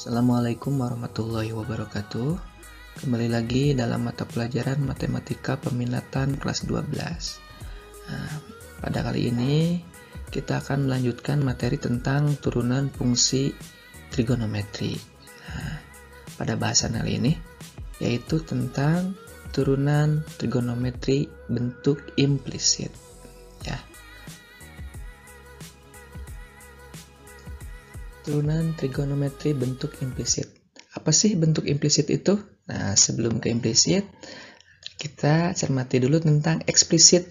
Assalamualaikum warahmatullahi wabarakatuh. Kembali lagi dalam mata pelajaran Matematika Peminatan kelas 12. Pada kali ini kita akan melanjutkan materi tentang turunan fungsi trigonometri. Pada bahasan kali ini yaitu tentang turunan trigonometri bentuk implisit. Ya. Turunan trigonometri bentuk implisit. Apa sih bentuk implisit itu? Nah, sebelum ke implisit, kita cermati dulu tentang eksplisit.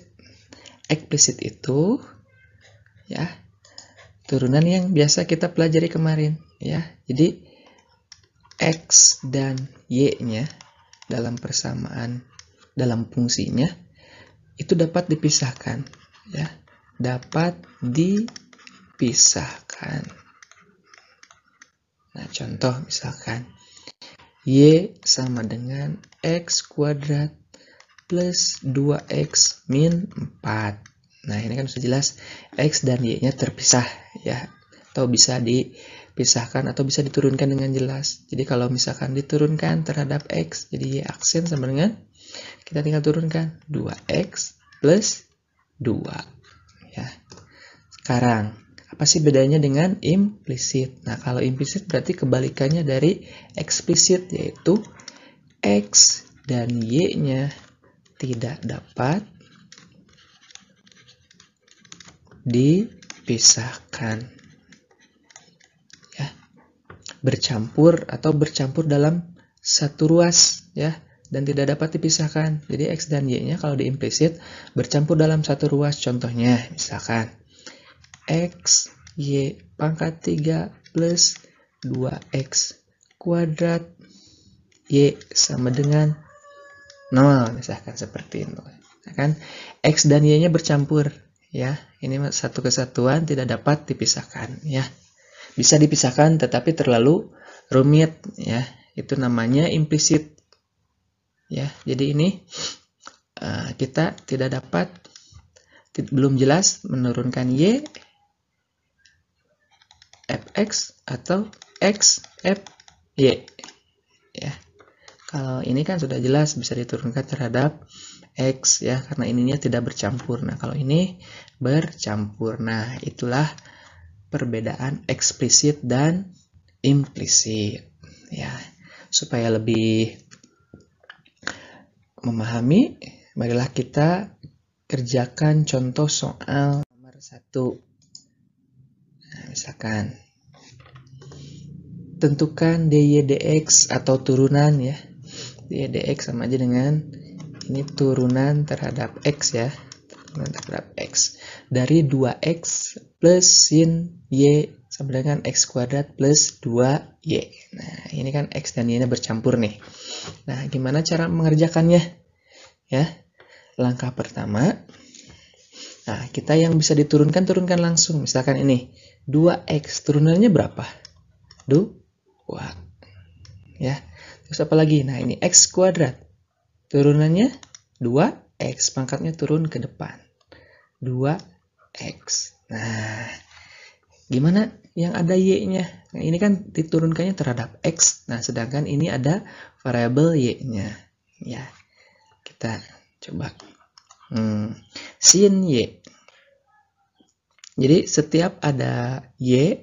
Eksplisit itu ya, turunan yang biasa kita pelajari kemarin ya. Jadi X dan Y-nya dalam persamaan dalam fungsinya itu dapat dipisahkan ya. Dapat dipisahkan. Nah, contoh misalkan Y sama dengan X kuadrat plus 2X min 4. Nah, ini kan sudah jelas X dan Y-nya terpisah ya. Atau bisa dipisahkan atau bisa diturunkan dengan jelas. Jadi kalau misalkan diturunkan terhadap X, jadi Y aksen sama dengan, kita tinggal turunkan 2X plus 2 ya. Sekarang apa sih bedanya dengan implisit? Nah, kalau implisit berarti kebalikannya dari eksplisit, yaitu X dan Y-nya tidak dapat dipisahkan. Ya. Bercampur atau bercampur dalam satu ruas ya, dan tidak dapat dipisahkan. Jadi X dan Y-nya kalau di implisit bercampur dalam satu ruas. Contohnya misalkan X, Y pangkat 3 plus 2X kuadrat Y sama dengan 0, misalkan seperti itu. Nah, kan X dan Y-nya bercampur ya. Ini satu kesatuan, tidak dapat dipisahkan ya. Bisa dipisahkan tetapi terlalu rumit ya. Itu namanya implisit ya. Jadi ini kita tidak dapat, belum jelas menurunkan Y fx atau x fy ya. Kalau ini kan sudah jelas bisa diturunkan terhadap x ya, karena ininya tidak bercampur. Nah, kalau ini bercampur. Nah, itulah perbedaan eksplisit dan implisit ya. Supaya lebih memahami, marilah kita kerjakan contoh soal nomor 1. Nah, misalkan tentukan dy dx atau turunan ya. Dy dx sama aja dengan ini turunan terhadap x ya. Turunan terhadap x dari 2x plus sin y sama dengan x kuadrat plus 2y. Nah, ini kan x dan y-nya bercampur nih. Nah, gimana cara mengerjakannya? Ya. Langkah pertama, nah, kita yang bisa diturunkan, turunkan langsung. Misalkan ini 2x, turunannya berapa? 2 ya. Terus apa lagi? Nah, ini x kuadrat, turunannya 2x, pangkatnya turun ke depan 2x. Nah, gimana yang ada y-nya? Nah, ini kan diturunkannya terhadap x. Nah, sedangkan ini ada variabel y-nya ya. Kita coba sin y. Jadi setiap ada y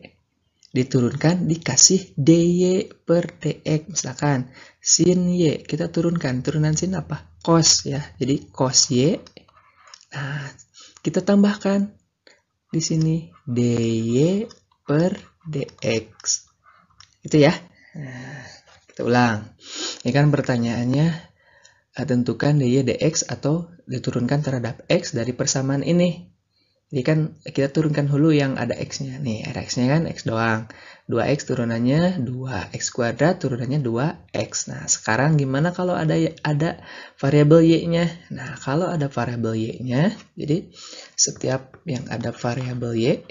diturunkan dikasih dy per dx. Misalkan sin y kita turunkan, turunan sin apa? Cos ya. Jadi cos y. Nah, kita tambahkan di sini dy per dx. Itu ya. Nah, kita ulang. Ini kan pertanyaannya, tentukan dy dx atau diturunkan terhadap x dari persamaan ini. Jadi kan kita turunkan dulu yang ada x-nya. Nih, ada x-nya kan x doang. 2x turunannya 2x kuadrat, turunannya 2x. Nah, sekarang gimana kalau ada variabel y-nya? Nah, kalau ada variabel y-nya, jadi setiap yang ada variabel y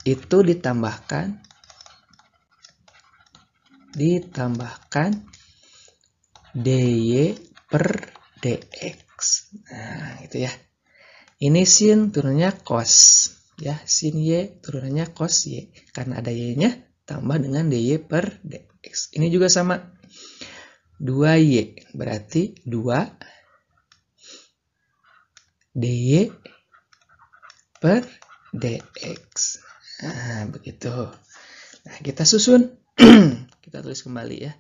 itu ditambahkan dy per dx. Nah, gitu ya. Ini sin turunnya cos. ya, sin Y turunannya cos Y. Karena ada Y-nya, tambah dengan dy per dx. Ini juga sama. 2Y berarti 2 dy per dx. Nah, begitu. Nah, kita susun. Kita tulis kembali ya.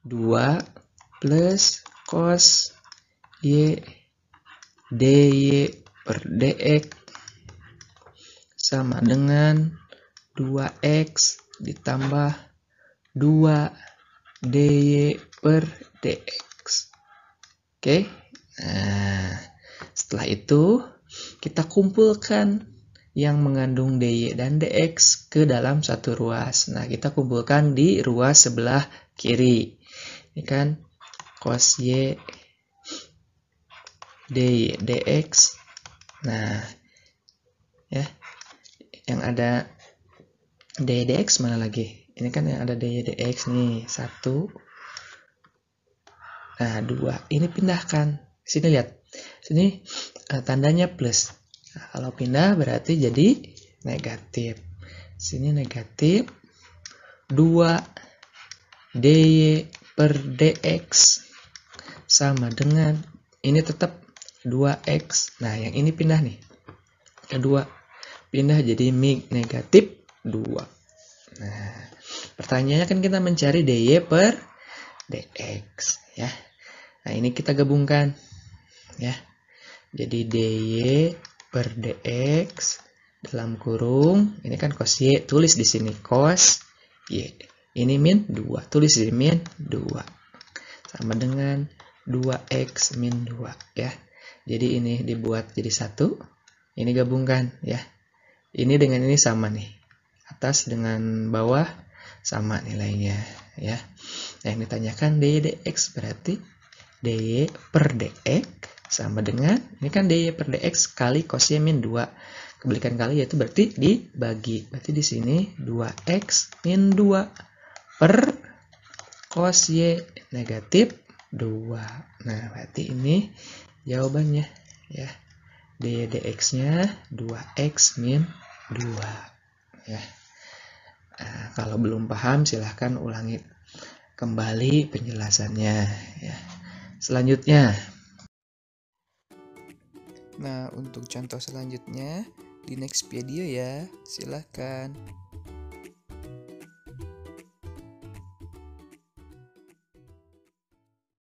2 plus cos Y dy per dx sama dengan 2x ditambah 2 dy per dx. Oke. Nah, setelah itu kita kumpulkan yang mengandung dy dan dx ke dalam satu ruas. Nah, kita kumpulkan di ruas sebelah kiri. Ini kan cos y dy dx. Nah, ya, yang ada dy dx mana lagi? Ini kan yang ada dy dx nih, 1. Nah, 2. Ini pindahkan. Sini lihat. Sini tandanya plus. Nah, kalau pindah berarti jadi negatif. Sini negatif. 2 dy per dx sama dengan, ini tetap 2x. Nah, yang ini pindah nih. Kedua, pindah jadi negatif 2. Nah, pertanyaannya kan kita mencari dy per dx. Ya. Nah, ini kita gabungkan. Ya. Jadi dy per dx dalam kurung, ini kan cos y, tulis di sini cos y. Ini min 2, tulis di sini min 2. Sama dengan 2x min 2 ya. Jadi ini dibuat jadi 1, ini gabungkan ya. Ini dengan ini sama nih. Atas dengan bawah sama nilainya ya. Nah, yang ditanyakan dy dx berarti dy per dx sama dengan, ini kan dy per dx kali cos y min 2. Kebalikan kali yaitu berarti dibagi. Berarti di sini 2x min 2 per cos y negatif 2. Nah, berarti ini jawabannya ya. Dy dx-nya 2x min 2 ya. Nah, kalau belum paham silahkan ulangi kembali penjelasannya ya. Selanjutnya. Nah, untuk contoh selanjutnya di next video ya. Silahkan.